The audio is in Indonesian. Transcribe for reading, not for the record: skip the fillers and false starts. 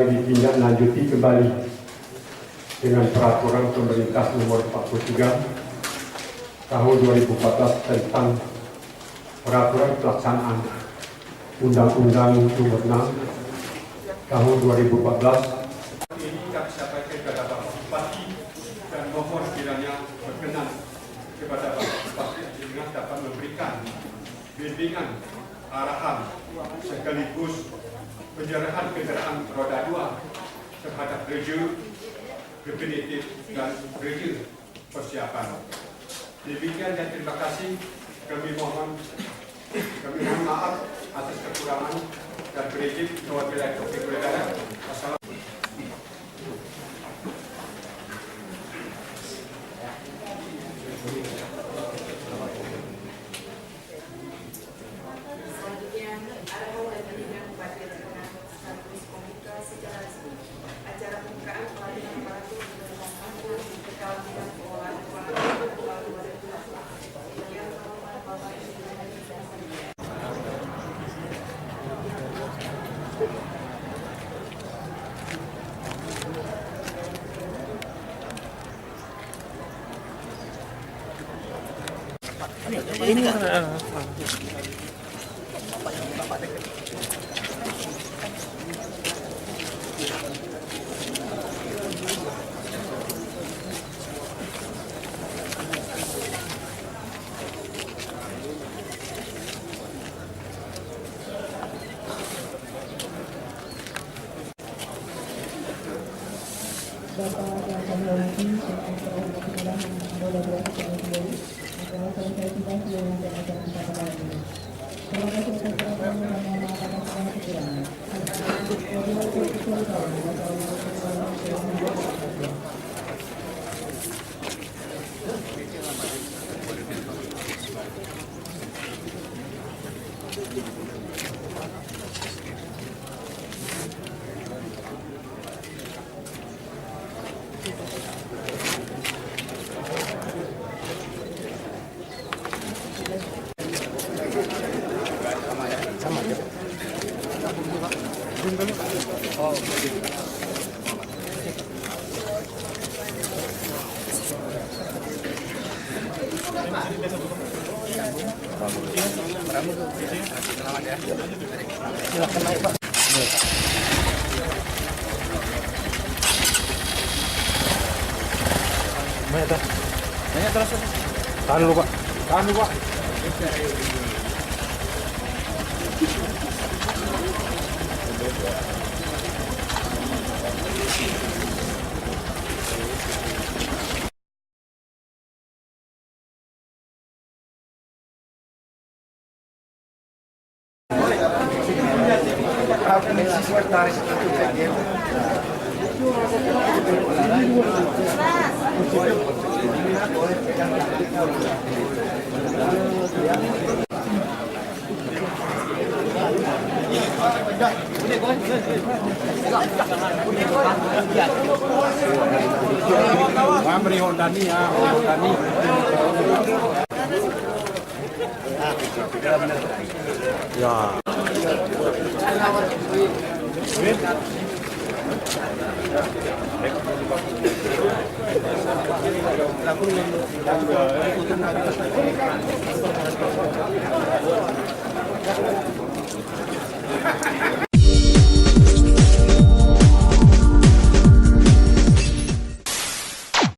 ditindaklanjuti kembali dengan peraturan pemerintah nomor 43 tahun 2014 tentang peraturan pelaksanaan Undang-Undang Nomor 6 tahun 2014. Ini kami sampaikan kepada Bapak Bupati dan mohon kiranya berkenan kepada Bapak Bupati dengan dapat memberikan bimbingan arahan sekaligus penyerahan kendaraan roda 2 terhadap gereja definitif dan gereja persiapan. Demikian dan terima kasih. Kami mohon maaf atas kekurangan dan berizin perwakilan Topik Negara. Ini silakan naik, Pak. Banyak terus. Tahan dulu, Pak. Ya.